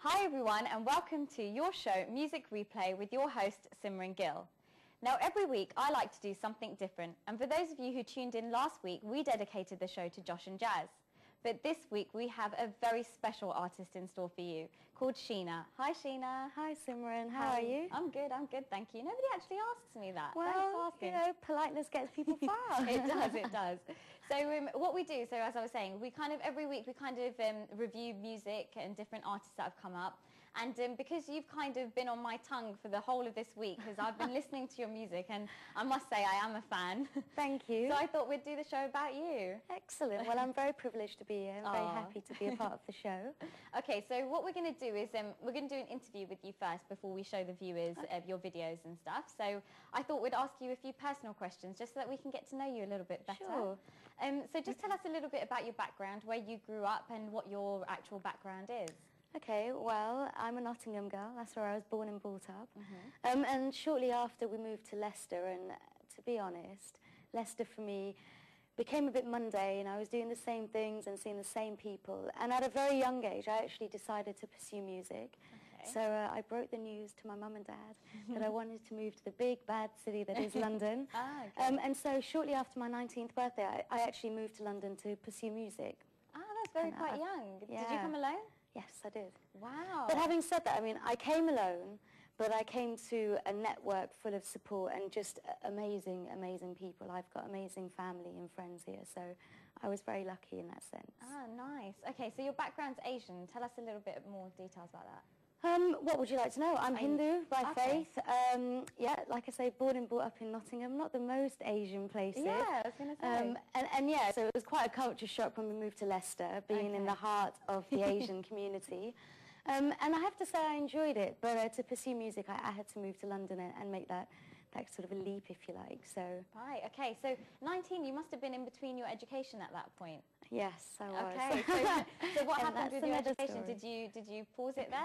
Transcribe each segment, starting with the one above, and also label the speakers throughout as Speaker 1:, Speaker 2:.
Speaker 1: Hi everyone and welcome to your show Music Replay with your host Simran Gill. Now every week I like to do something different, and for those of you who tuned in last week, we dedicated the show to Josh and Jazz. But this week we have a very special artist in store for you called Sheena. Hi Sheena.
Speaker 2: Hi Simran, how are you?
Speaker 1: I'm good, thank you. Nobody actually asks me that.
Speaker 2: Well,
Speaker 1: Thanks for asking.
Speaker 2: you know, politeness gets people far.
Speaker 1: It does. So what we do, so as I was saying, every week we review music and different artists that have come up. And because you've kind of been on my tongue for the whole of this week, because I've been listening to your music, and I must say I am a fan.
Speaker 2: Thank you.
Speaker 1: So I thought we'd do the show about you.
Speaker 2: Excellent. Well, I'm very privileged to be here. I'm very happy to be a part of the show.
Speaker 1: Okay, so what we're going to do is we're going to do an interview with you first before we show the viewers your videos and stuff. So I thought we'd ask you a few personal questions just so that we can get to know you a little bit better.
Speaker 2: Sure.
Speaker 1: So just tell us a little bit about your background, where you grew up and what your actual background is.
Speaker 2: Okay, well, I'm a Nottingham girl. That's where I was born and brought up. And shortly after we moved to Leicester, and to be honest, Leicester for me became a bit mundane. I was doing the same things and seeing the same people. And at a very young age, I actually decided to pursue music. Okay. So I broke the news to my mum and dad that I wanted to move to the big, bad city that is London. Okay. And so shortly after my 19th birthday, I actually moved to London to pursue music.
Speaker 1: That's quite young.
Speaker 2: Yeah.
Speaker 1: Did you come alone?
Speaker 2: Yes, I did.
Speaker 1: Wow.
Speaker 2: But having said that, I mean, I came alone, but I came to a network full of support and just amazing, amazing people. I've got amazing family and friends here, so I was very lucky in that sense.
Speaker 1: Ah, nice. Okay, so your background's Asian. Tell us a little bit more details about that.
Speaker 2: What would you like to know? I'm Hindu by faith. Yeah, like I say, born and brought up in Nottingham, not the most Asian places.
Speaker 1: Yeah, I was going to say.
Speaker 2: And yeah, so it was quite a culture shock when we moved to Leicester, being in the heart of the Asian community. And I have to say I enjoyed it, but to pursue music, I had to move to London and make that sort of a leap, if you like. So.
Speaker 1: Right, okay, so 19, you must have been in between your education at that point.
Speaker 2: Yes, I was.
Speaker 1: Okay, so what happened with your education? Did you pause it there?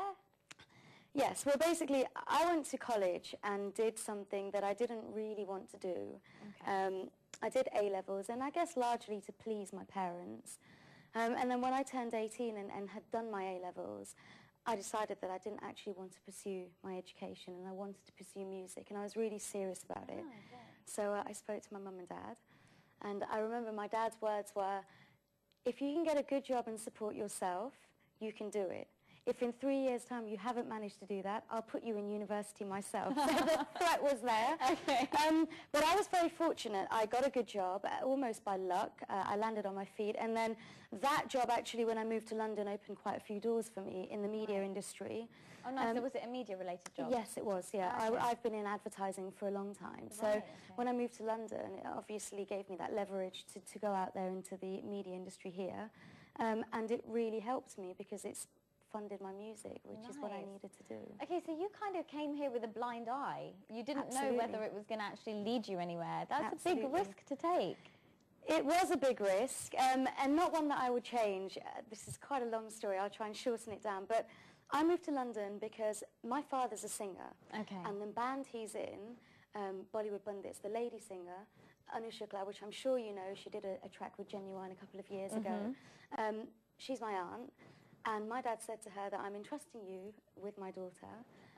Speaker 2: Yes, well basically I went to college and did something that I didn't really want to do. Okay. I did A-levels, and I guess largely to please my parents. And then when I turned 18 and had done my A-levels, I decided that I didn't actually want to pursue my education and I wanted to pursue music, and I was really serious about it. Okay. So I spoke to my mum and dad, and I remember my dad's words were, if you can get a good job and support yourself, you can do it. If in 3 years' time you haven't managed to do that, I'll put you in university myself. So the threat was there. Okay. But I was very fortunate. I got a good job, almost by luck. I landed on my feet. And then that job, actually, when I moved to London, opened quite a few doors for me in the media industry. Oh, nice.
Speaker 1: So was it a media-related job?
Speaker 2: Yes, it was, yeah. Okay. I've been in advertising for a long time. So when I moved to London, it obviously gave me that leverage to go out there into the media industry here. And it really helped me because it's funded my music, which is what I needed to do. Okay,
Speaker 1: so you kind of came here with a blind eye. You didn't know whether it was going to actually lead you anywhere. That's a big risk to take.
Speaker 2: It was a big risk, and not one that I would change. This is quite a long story. I'll try and shorten it down. But I moved to London because my father's a singer. Okay. And the band he's in, Bollywood Bandits, the lady singer, Anu Shukla, which I'm sure you know, she did a track with Genuine a couple of years ago. She's my aunt. And my dad said to her that I'm entrusting you with my daughter,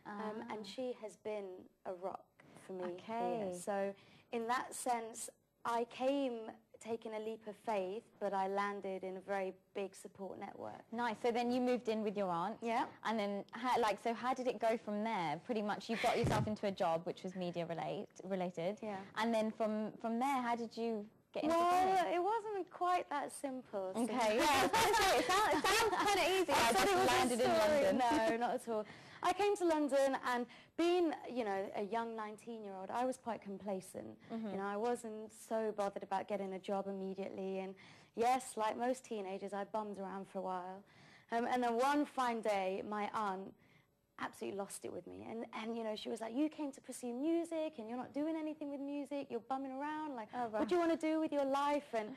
Speaker 2: and she has been a rock for me. Okay. So in that sense, I came taking a leap of faith, but I landed in a very big support network. Nice.
Speaker 1: So then you moved in with your aunt. Yeah. And then, so how did it go from there? Pretty much you got yourself into a job which was media related. Yeah. And then from there, how did you get into
Speaker 2: it wasn't quite that simple.
Speaker 1: Okay, yeah, it sounds kind of easy. I thought it was landed in London.
Speaker 2: No, not at all. I came to London, and being, you know, a young 19-year-old, I was quite complacent. You know, I wasn't so bothered about getting a job immediately. And yes, like most teenagers, I bummed around for a while. And then one fine day, my aunt absolutely lost it with me, and you know, she was like, you came to pursue music and you're not doing anything with music, you're bumming around, like, what do you want to do with your life? And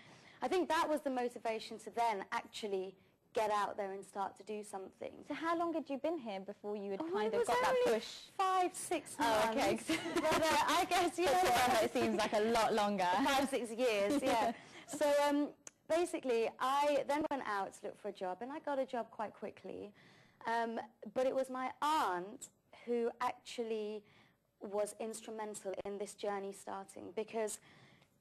Speaker 2: I think that was the motivation to then actually get out there and start to do something.
Speaker 1: So how long had you been here before you had kind of got that push?
Speaker 2: 5-6 months. Oh, okay.
Speaker 1: But I guess, you know, it seems like a lot longer.
Speaker 2: 5-6 years, yeah. So basically, I then went out to look for a job, and I got a job quite quickly. But it was my aunt who actually was instrumental in this journey starting, because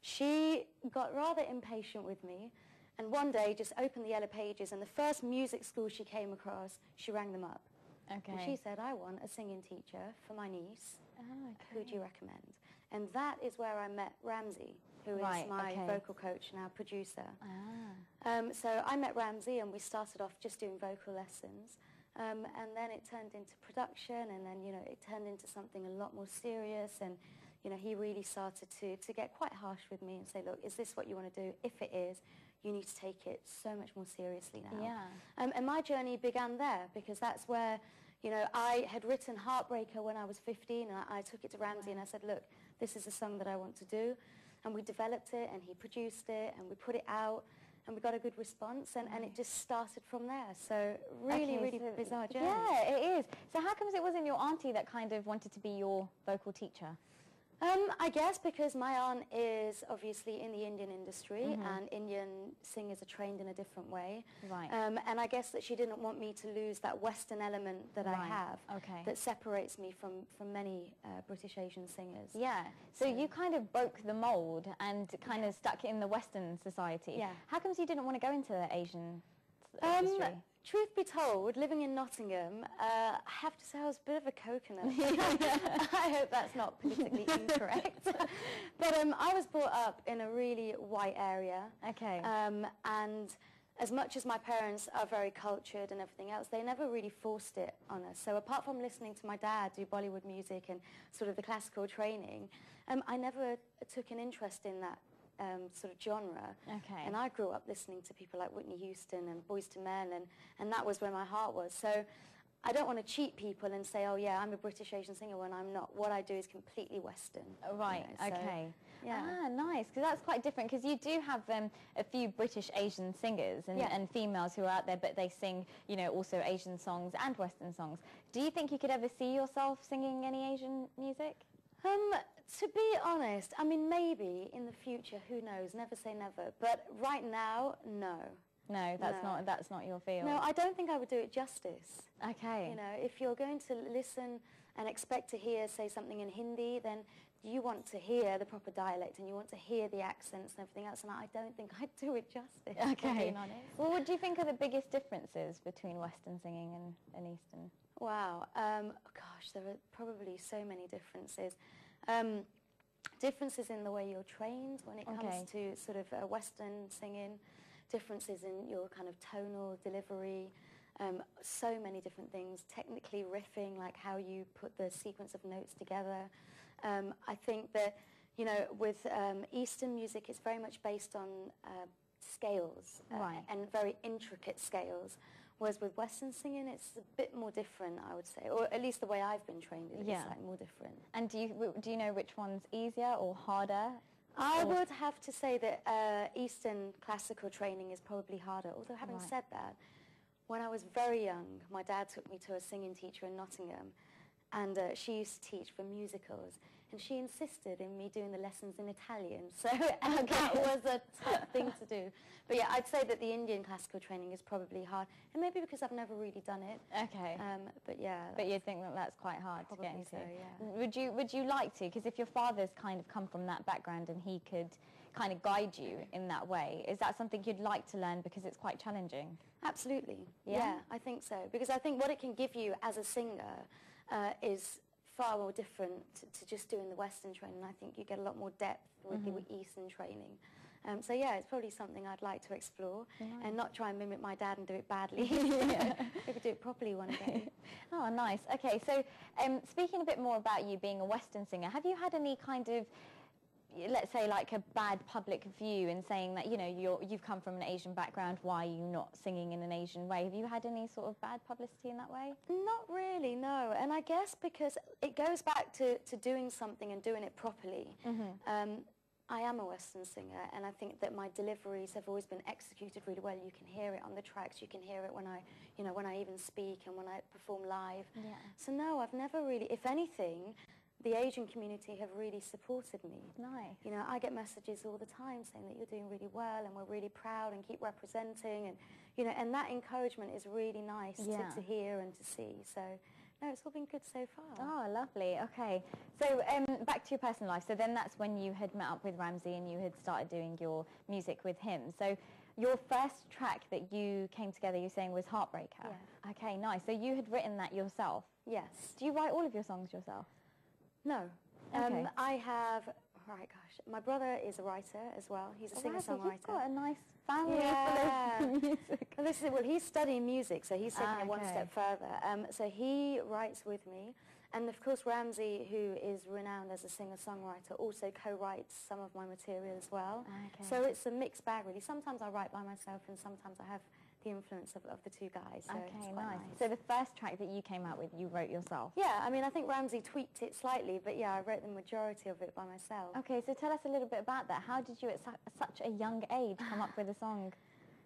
Speaker 2: she got rather impatient with me, and one day just opened the Yellow Pages, and the first music school she came across, she rang them up.
Speaker 1: Okay.
Speaker 2: And she said, I want a singing teacher for my niece.
Speaker 1: Oh, okay.
Speaker 2: Who do you recommend? And that is where I met Ramsey, who is my vocal coach, now producer. So I met Ramsey, and we started off just doing vocal lessons. And then it turned into production, and then, you know, it turned into something a lot more serious, and, you know, he really started to get quite harsh with me and say, look, is this what you want to do? If it is, you need to take it so much more seriously now.
Speaker 1: Yeah.
Speaker 2: And my journey began there, because that's where, you know, I had written Heartbreaker when I was 15, and I took it to Ramsey and I said, look, this is a song that I want to do. And we developed it, and he produced it, and we put it out, and we got a good response, and it just started from there. So really, really bizarre journey.
Speaker 1: Yeah, it is. So how comes it wasn't your auntie that kind of wanted to be your vocal teacher?
Speaker 2: I guess because my aunt is obviously in the Indian industry, and Indian singers are trained in a different way.
Speaker 1: Right.
Speaker 2: And I guess that she didn't want me to lose that Western element that I have, that separates me from many British Asian singers.
Speaker 1: Yeah. So you kind of broke the mold and kind of stuck in the Western society.
Speaker 2: Yeah.
Speaker 1: How comes you didn't want to go into the Asian industry?
Speaker 2: Truth be told, living in Nottingham, I have to say I was a bit of a coconut. I hope that's not politically incorrect. But I was brought up in a really white area.
Speaker 1: Okay.
Speaker 2: And as much as my parents are very cultured and everything else, they never really forced it on us. So apart from listening to my dad do Bollywood music and sort of the classical training, I never took an interest in that sort of genre.
Speaker 1: Okay.
Speaker 2: And I grew up listening to people like Whitney Houston and Boyz II Men, and that was where my heart was. So I don't want to cheat people and say, oh yeah, I'm a British Asian singer, when I'm not. What I do is completely Western.
Speaker 1: Right,
Speaker 2: you know, so,
Speaker 1: okay.
Speaker 2: Yeah.
Speaker 1: Ah, nice, because that's quite different, because you do have a few British Asian singers and females who are out there, but they sing, you know, also Asian songs and Western songs. Do you think you could ever see yourself singing any Asian music?
Speaker 2: To be honest, I mean, maybe in the future, who knows, never say never. But right now, no.
Speaker 1: No, that's not your field.
Speaker 2: No, I don't think I would do it justice.
Speaker 1: Okay.
Speaker 2: You know, if you're going to listen and expect to hear, say, something in Hindi, then you want to hear the proper dialect, and you want to hear the accents and everything else, and I don't think I'd do it justice,
Speaker 1: okay.
Speaker 2: being honest.
Speaker 1: Well, what do you think are the biggest differences between Western singing and Eastern?
Speaker 2: Wow. Gosh, there are probably so many differences. Differences in the way you're trained when it comes to sort of Western singing, differences in your kind of tonal delivery, so many different things, technically riffing, like how you put the sequence of notes together. I think that, you know, with Eastern music, it's very much based on scales and very intricate scales. Whereas with Western singing, it's a bit more different, I would say, or at least the way I've been trained is like more different.
Speaker 1: And do you know which one's easier or harder?
Speaker 2: I would have to say that Eastern classical training is probably harder. Although having said that, when I was very young, my dad took me to a singing teacher in Nottingham, and she used to teach for musicals. And she insisted in me doing the lessons in Italian. So that was a tough thing to do. But yeah, I'd say that the Indian classical training is probably hard. And maybe because I've never really done it.
Speaker 1: Okay.
Speaker 2: But yeah.
Speaker 1: But you think that that's quite hard to get into?
Speaker 2: So, yeah.
Speaker 1: Would you like to? Because if your father's kind of come from that background and he could kind of guide you in that way, is that something you'd like to learn because it's quite challenging?
Speaker 2: Absolutely. Yeah, I think so. Because I think what it can give you as a singer is far more different to just doing the Western training. I think you get a lot more depth with the Eastern training. So yeah, it's probably something I'd like to explore and not try and mimic my dad and do it badly. Maybe do it properly one day.
Speaker 1: Oh, nice. Okay, so speaking a bit more about you being a Western singer, have you had any kind of, let's say, like a bad public view in saying that, you know, you've come from an Asian background, why are you not singing in an Asian way? Have you had any sort of bad publicity in that way?
Speaker 2: Not really, no. And I guess because it goes back to doing something and doing it properly. I am a Western singer, and I think that my deliveries have always been executed really well. You can hear it on the tracks, you can hear it when when I even speak and when I perform live.
Speaker 1: Yeah.
Speaker 2: So no, I've never really, if anything, the Asian community have really supported me.
Speaker 1: Nice.
Speaker 2: You know, I get messages all the time saying that you're doing really well and we're really proud and keep representing, and, you know, and that encouragement is really nice to hear and to see. So, no, it's all been good so far.
Speaker 1: Oh, lovely. Okay. So back to your personal life. So then that's when you had met up with Ramsey and you had started doing your music with him. So your first track that you came together, you're saying, was Heartbreaker.
Speaker 2: Yeah.
Speaker 1: Okay, nice. So you had written that yourself?
Speaker 2: Yes.
Speaker 1: Do you write all of your songs yourself?
Speaker 2: No.
Speaker 1: Okay.
Speaker 2: I have, right, gosh, my brother is a writer as well. He's a singer-songwriter.
Speaker 1: You've got a nice family full of music.
Speaker 2: Well, well, he's studying music, so he's taking it one step further. So he writes with me. And of course, Ramsey, who is renowned as a singer-songwriter, also co-writes some of my material as well.
Speaker 1: Okay.
Speaker 2: So it's a mixed bag, really. Sometimes I write by myself, and sometimes I have the influence of the two guys. So
Speaker 1: okay, nice. So the first track that you came out with, you wrote yourself?
Speaker 2: Yeah, I mean, I think Ramsey tweaked it slightly, but yeah, I wrote the majority of it by myself.
Speaker 1: Okay, so tell us a little bit about that. How did you, at such a young age, come up with a song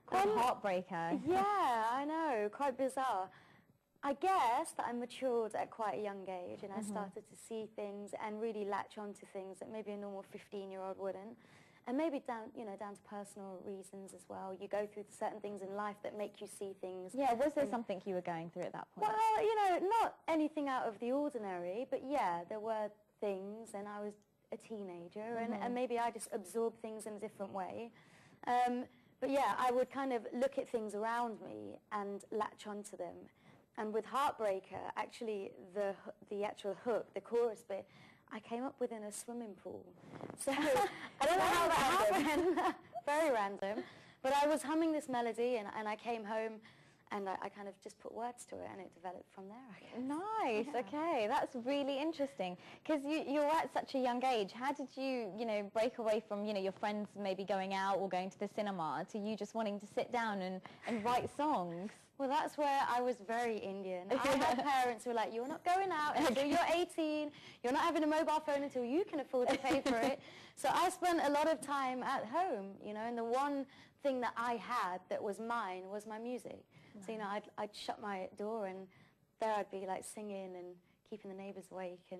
Speaker 1: called Heartbreaker?
Speaker 2: Yeah, I know, quite bizarre. I guess that I matured at quite a young age, and I started to see things and really latch onto things that maybe a normal 15-year-old wouldn't. And maybe down to personal reasons as well. You go through certain things in life that make you see things.
Speaker 1: Yeah, was there something you were going through at that point?
Speaker 2: Well, you know, not anything out of the ordinary, but yeah, there were things, and I was a teenager, and maybe I just absorbed things in a different way. But yeah, I would kind of look at things around me and latch onto them. And with Heartbreaker, actually, the actual hook, the chorus bit, I came up with in a swimming pool. So I don't know how that happened. Very random. But I was humming this melody, and I came home, and I kind of just put words to it, and it developed from there, I guess.
Speaker 1: Nice. Yeah. Okay, that's really interesting. Because you're at such a young age. How did you, break away from, your friends maybe going out or going to the cinema to you just wanting to sit down and write songs?
Speaker 2: Well, that's where I was very Indian. I had parents who were like, you're not going out until you're 18. You're not having a mobile phone until you can afford to pay for it. So I spent a lot of time at home, and the one thing that I had that was mine was my music. Nice. So, I'd shut my door, and there I'd be like singing and keeping the neighbours awake and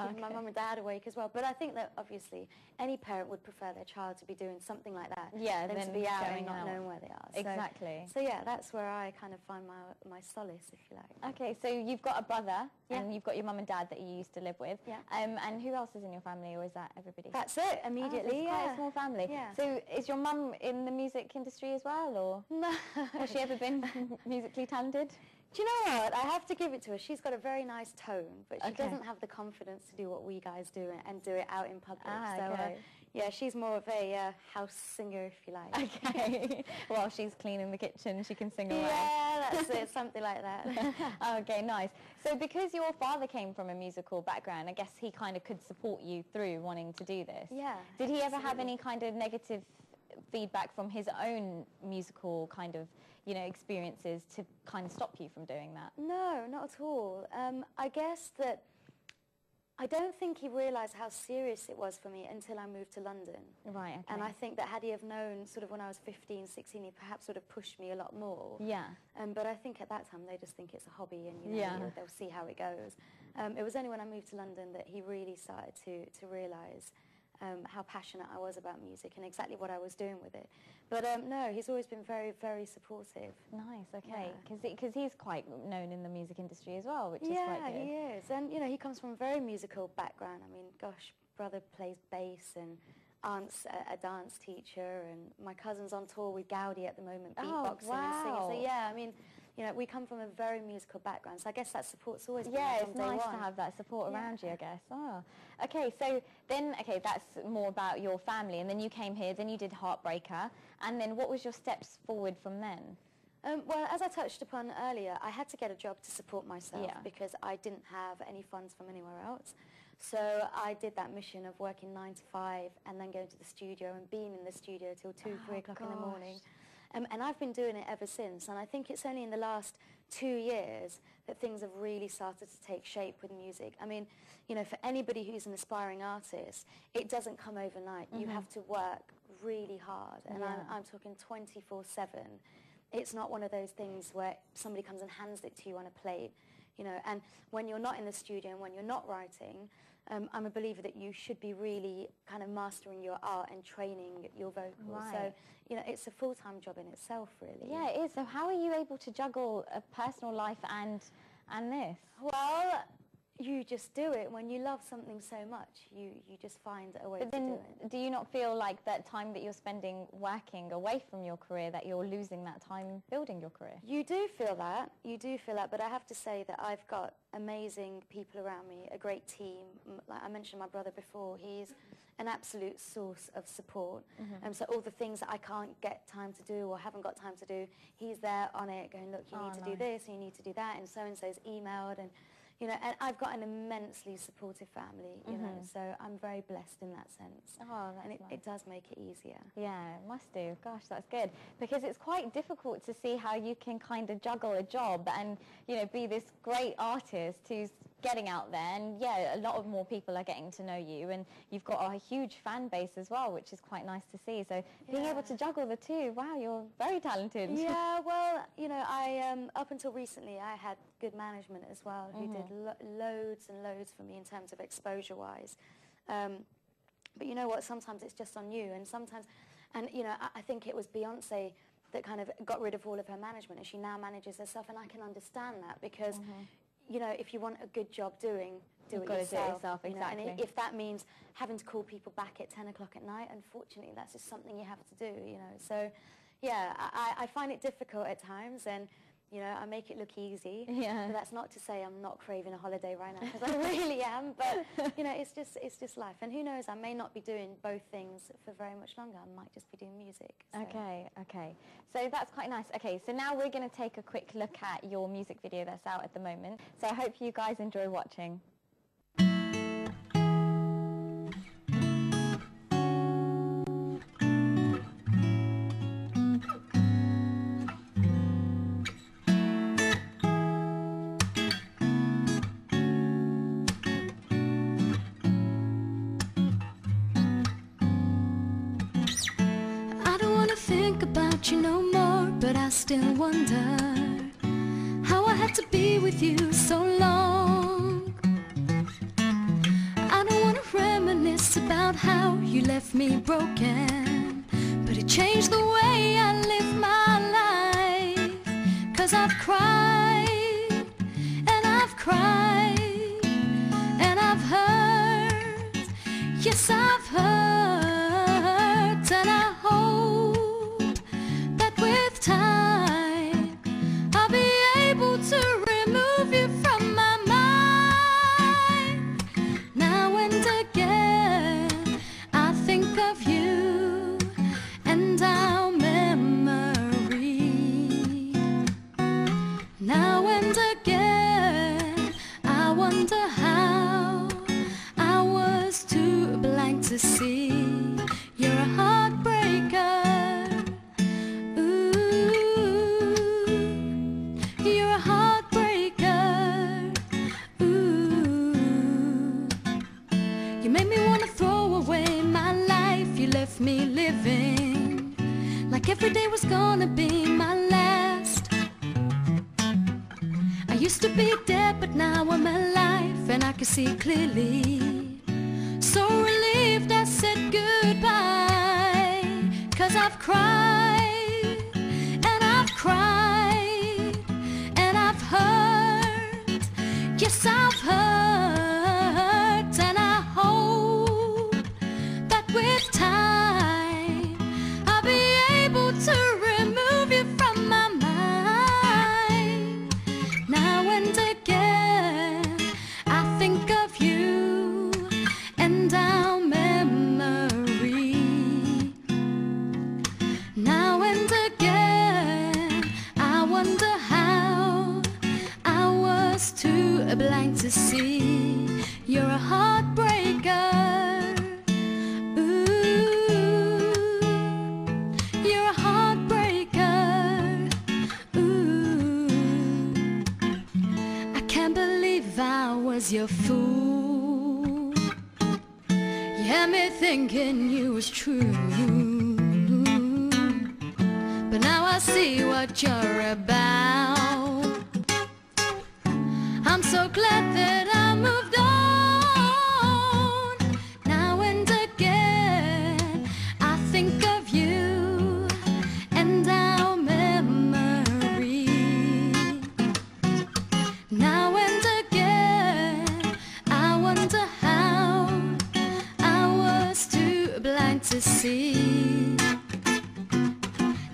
Speaker 2: keeping my mum and dad awake as well. But I think that obviously any parent would prefer their child to be doing something like that than to be out and not knowing where they are.
Speaker 1: Exactly.
Speaker 2: So yeah, that's where I kind of find my solace, if you like.
Speaker 1: Okay, so you've got a brother and you've got your mum and dad that you used to live with. Yeah. And who else is in your family, or is that everybody?
Speaker 2: That's it, immediately.
Speaker 1: It's quite a small family.
Speaker 2: Yeah.
Speaker 1: So is your mum in the music industry as well, or
Speaker 2: no?
Speaker 1: Has she ever been musically talented?
Speaker 2: Do you know what? I have to give it to her. She's got a very nice tone, but she doesn't have the confidence to do what we guys do and do it out in public. Yeah, she's more of a house singer, if you like.
Speaker 1: Okay. While she's cleaning the kitchen, she can sing away.
Speaker 2: Yeah, that's it, something like that.
Speaker 1: Okay, nice. So because your father came from a musical background, I guess he kind of could support you through wanting to do this.
Speaker 2: Yeah.
Speaker 1: Did he ever have any kind of negative feedback from his own musical kind of, experiences to kind of stop you from doing that?
Speaker 2: No, not at all. I guess that I don't think he realised how serious it was for me until I moved to London.
Speaker 1: Right, okay.
Speaker 2: And I think that had he have known sort of when I was 15, 16, he perhaps would have pushed me a lot more.
Speaker 1: Yeah.
Speaker 2: But I think at that time they just think it's a hobby, and they'll see how it goes. It was only when I moved to London that he really started to realise how passionate I was about music and exactly what I was doing with it. But no, he's always been very, very supportive.
Speaker 1: Nice, okay. Because he's quite known in the music industry as well, which is quite good.
Speaker 2: Yeah, he is. And, he comes from a very musical background. I mean, gosh, brother plays bass, and aunt's a dance teacher, and my cousin's on tour with Gaudi at the moment, beatboxing and singing. So, yeah, I mean, we come from a very musical background, so I guess that support's always been there from day one. Yeah, it's nice to have that support around you, I guess. Oh, okay, so then, that's more about your family, and then you came here, then you did Heartbreaker, and then what was your steps forward from then? Well, as I touched upon earlier, I had to get a job to support myself because I didn't have any funds from anywhere else. So I did that mission of working 9 to 5 and then going to the studio and being in the studio till 2, 3 o'clock in the morning. And I've been doing it ever since, and I think it's only in the last 2 years that things have really started to take shape with music. I mean, for anybody who's an aspiring artist, it doesn't come overnight. You have to work really hard, and I'm talking 24/7. It's not one of those things where somebody comes and hands it to you on a plate, and when you're not in the studio and when you're not writing, I'm a believer that you should be really kind of mastering your art and training your vocals.
Speaker 1: Right.
Speaker 2: So, you know, it's a full-time job in itself, really.
Speaker 1: Yeah, it is. So how are you able to juggle a personal life and this?
Speaker 2: Well, you just do it. When you love something so much, you just find a way to do it.
Speaker 1: Do you not feel like that time that you're spending working away from your career, that you're losing that time building your career?
Speaker 2: You do feel that. You do feel that. But I have to say that I've got amazing people around me, a great team. Like I mentioned my brother before, he's an absolute source of support. So all the things that I can't get time to do or haven't got time to do, he's there on it going, look, you need to do this, you need to do that, and so-and-so's emailed, and you know, and I've got an immensely supportive family, you know, so I'm very blessed in that sense.
Speaker 1: Oh, that's
Speaker 2: and
Speaker 1: nice.
Speaker 2: it does make it easier.
Speaker 1: Yeah, it must do. Gosh, that's good. Because it's quite difficult to see how you can kind of juggle a job and, you know, be this great artist who's getting out there. And yeah, a lot of more people are getting to know you, and you've got a huge fan base as well, which is quite nice to see. So being able to juggle the two, wow, you're very talented.
Speaker 2: Yeah, well, you know, I up until recently I had good management as well, who did loads and loads for me in terms of exposure-wise. But you know what, sometimes it's just on you, and sometimes, and you know, I think it was Beyonce that kind of got rid of all of her management, and she now manages herself, and I can understand that, because you know, if you want a good job doing, do it yourself.
Speaker 1: Exactly.
Speaker 2: You know, and if that means having to call people back at 10 o'clock at night, unfortunately, that's just something you have to do, you know. So, yeah, I find it difficult at times, and, you know, I make it look easy.
Speaker 1: Yeah.
Speaker 2: But that's not to say I'm not craving a holiday right now, because I really am. But, you know, it's just life. And who knows, I may not be doing both things for very much longer. I might just be doing music. So.
Speaker 1: Okay. So that's quite nice. Okay, so now we're going to take a quick look at your music video that's out at the moment. So I hope you guys enjoy watching.
Speaker 3: You no more, but I still wonder how I had to be with you so long. I don't want to reminisce about how you left me broken, but it changed the way I live my life. 'Cause I've cried, and I've cried, and I've hurt. Yes, I've hurt, and I hope time I'll be able to remove you from my mind. Now and again I think of you and our memory. Now and again I wonder how I was too blind to see you're a heartbreaker. Me living like every day was gonna be my last. I used to be dead, but now I'm alive, and I can see clearly. So relieved I said goodbye, 'cause I've cried, and I've cried, and I've hurt. Yes, I've hurt, and I hope that with time to remove you from my mind. Now and again I think of you and our memory. Now and again I wonder how I was too blind to see you're a heartbreaker. Your fool, you had me thinking you was true, but now I see what you're about. I'm so glad that I moved on. to see.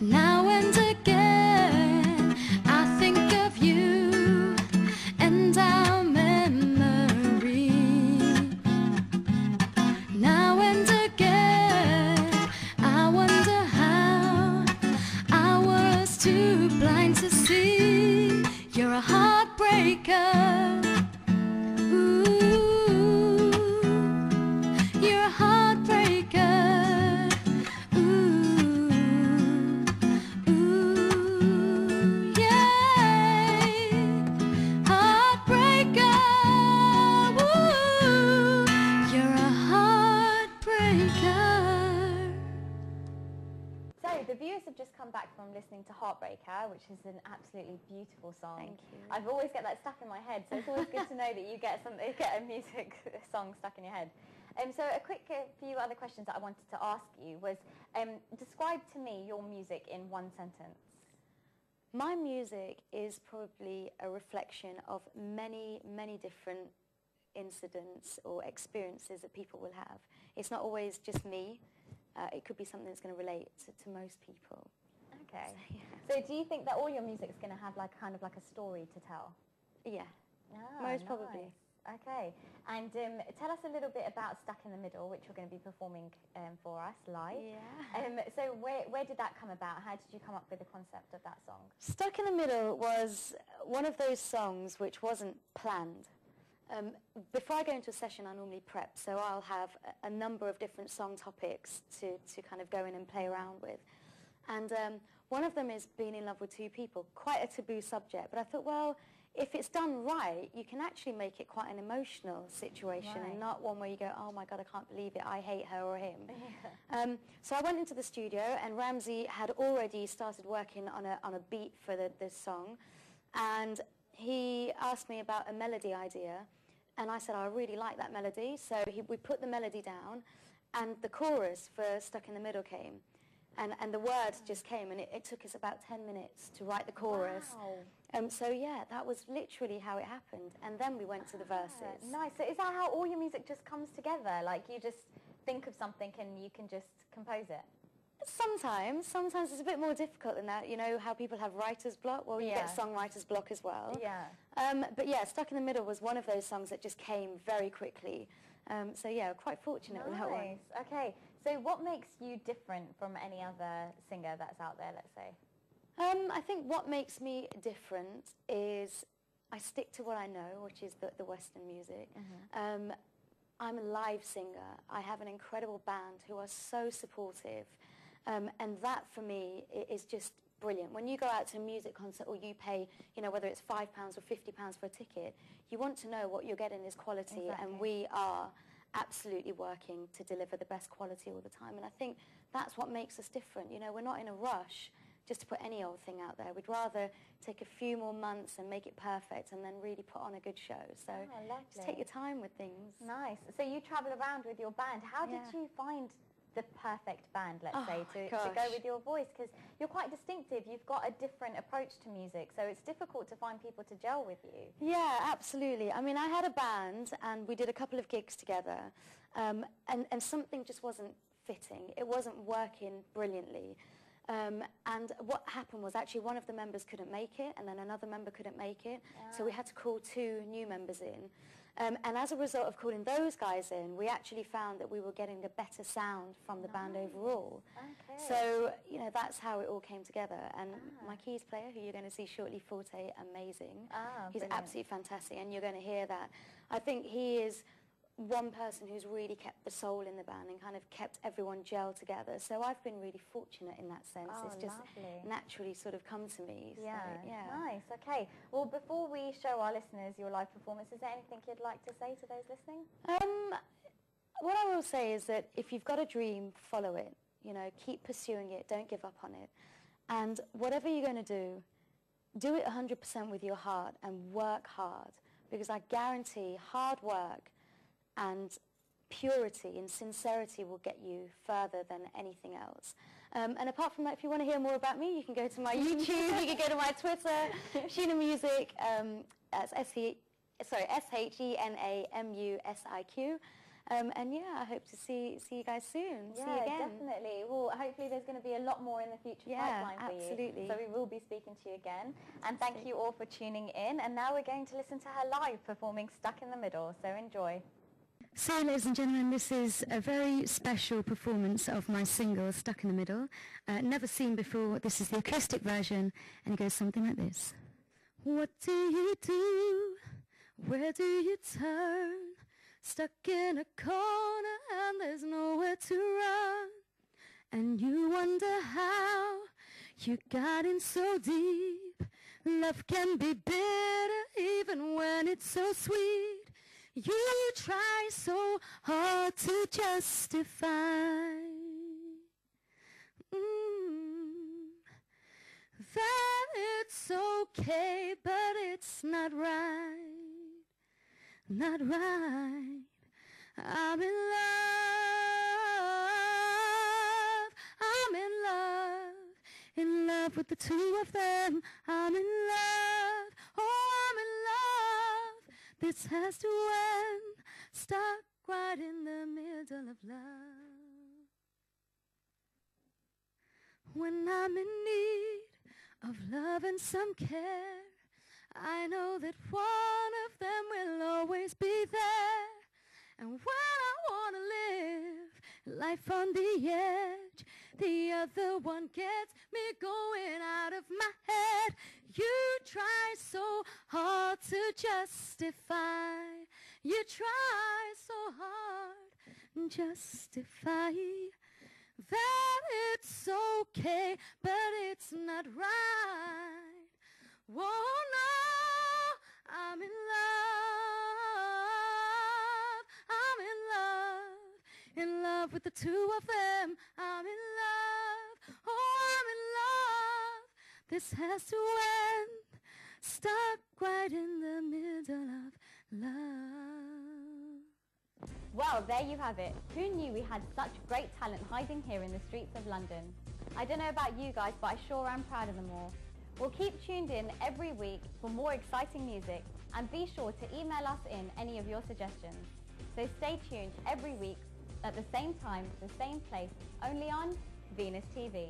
Speaker 3: Now and again I think of you and our memory. Now and again I wonder how I was too blind to see. You're a heartbreaker. You're a heartbreaker. Ooh, ooh, yeah. Heartbreaker. Ooh, you're a heartbreaker.
Speaker 1: So the viewers have just come back from listening to Heartbreaker, which is an absolutely beautiful song.
Speaker 2: Thank you.
Speaker 1: I've always get that stuck in my head, so it's always good to know that you get a music song stuck in your head. So a few other questions that I wanted to ask you was, describe to me your music in one sentence.
Speaker 2: My music is probably a reflection of many, many different incidents or experiences that people will have. It's not always just me. It could be something that's going to relate to most people.
Speaker 1: Okay.
Speaker 2: So, yeah.
Speaker 1: So do you think that all your music is going to have like kind of like a story to tell?
Speaker 2: Yeah,
Speaker 1: Ah,
Speaker 2: most probably.
Speaker 1: nice. Okay. And tell us a little bit about Stuck in the Middle, which you're going to be performing for us live.
Speaker 2: Yeah.
Speaker 1: So where did that come about? How did you come up with the concept of that song?
Speaker 2: Stuck in the Middle was one of those songs which wasn't planned. Before I go into a session, I normally prep, so I'll have a number of different song topics to kind of go in and play around with. And one of them is being in love with two people, quite a taboo subject, but I thought, well, if it's done right, you can actually make it quite an emotional situation,
Speaker 1: Right.
Speaker 2: and not one where you go, oh my God, I can't believe it, I hate her or him.
Speaker 1: Yeah.
Speaker 2: So I went into the studio, and Ramsey had already started working on a beat for this song, and he asked me about a melody idea, and I said, I really like that melody, so we put the melody down, and the chorus for Stuck in the Middle came. And the words just came, and it took us about 10 minutes to write the chorus.
Speaker 1: Wow.
Speaker 2: So yeah, that was literally how it happened. And then we went to the verses.
Speaker 1: Nice. So is that how all your music just comes together? Like you just think of something and you can just compose it?
Speaker 2: Sometimes it's a bit more difficult than that. You know how people have writer's block? Well, you get songwriter's block as well.
Speaker 1: Yeah.
Speaker 2: But yeah, Stuck in the Middle was one of those songs that just came very quickly. So yeah, quite fortunate with that one.
Speaker 1: Nice. Okay. So what makes you different from any other singer that's out there, let's say?
Speaker 2: I think what makes me different is I stick to what I know, which is the Western music.
Speaker 1: Mm-hmm.
Speaker 2: I'm a live singer. I have an incredible band who are so supportive. And that for me is just brilliant. When you go out to a music concert or you pay, you know, whether it's £5 or £50 for a ticket, you want to know what you're getting is quality.
Speaker 1: Exactly.
Speaker 2: And we are absolutely working to deliver the best quality all the time. And I think that's what makes us different. You know, we're not in a rush just to put any old thing out there. We'd rather take a few more months and make it perfect and then really put on a good show. So just take your time with things.
Speaker 1: Nice. So you travel around with your band. How did you find the perfect band, let's say, to go with your voice? Because you're quite distinctive. You've got a different approach to music, so it's difficult to find people to gel with you.
Speaker 2: Yeah, absolutely. I mean, I had a band and we did a couple of gigs together, and something just wasn't fitting. It wasn't working brilliantly. And what happened was actually one of the members couldn't make it, and then another member couldn't make it. So we had to call 2 new members in. And as a result of calling those guys in, we actually found that we were getting a better sound from the band overall.
Speaker 1: Okay.
Speaker 2: So, you know, that's how it all came together. And my keys player, who you're going to see shortly, Forte, amazing. He's
Speaker 1: Brilliant.
Speaker 2: absolutely fantastic, and you're going to hear that. I think he is one person who's really kept the soul in the band and kind of kept everyone gel together. So I've been really fortunate in that sense. It's just naturally sort of come to me. So, yeah.
Speaker 1: Nice. Okay. Well, before we show our listeners your live performance, is there anything you'd like to say to those listening?
Speaker 2: What I will say is that if you've got a dream, follow it. You know, keep pursuing it. Don't give up on it. And whatever you're going to do it 100% with your heart and work hard, because I guarantee hard work and purity and sincerity will get you further than anything else. And apart from that, if you want to hear more about me, you can go to my YouTube, you can go to my Twitter, Sheena Music, that's S-H-E-N-A-M-U-S-I-Q. And yeah, I hope to see you guys soon. See you again.
Speaker 1: Definitely. Well, hopefully there's going to be a lot more in the future pipeline for you.
Speaker 2: Absolutely.
Speaker 1: So we will be speaking to you again. And thank you all for tuning in. And now we're going to listen to her live performing Stuck in the Middle. So enjoy.
Speaker 4: So, ladies and gentlemen, this is a very special performance of my single, Stuck in the Middle. Never seen before. This is the acoustic version, and it goes something like this. What do you do? Where do you turn? Stuck in a corner and there's nowhere to run. And you wonder how you got in so deep. Love can be bitter even when it's so sweet. You try so hard to justify that it's okay, but it's not right. Not right. I'm in love. I'm in love with the two of them. I'm in love. Oh, I'm in love. This has to end. Stuck right in the middle of love. When I'm in need of love and some care, I know that one of them will always be there. And when I want to live life on the edge, the other one gets me going out of my head. You try so hard to justify. You try so hard to justify that it's okay, but it's not right. Whoa, no, I'm in love. I'm in love with the two of them. I'm in love. Oh, I'm in love. This has to end. Stuck right in the middle of love.
Speaker 1: Well, there you have it. Who knew we had such great talent hiding here in the streets of London? I don't know about you guys, but I sure am proud of them all. We'll keep tuned in every week for more exciting music, and be sure to email us in any of your suggestions. So stay tuned every week at the same time, the same place, only on Venus TV.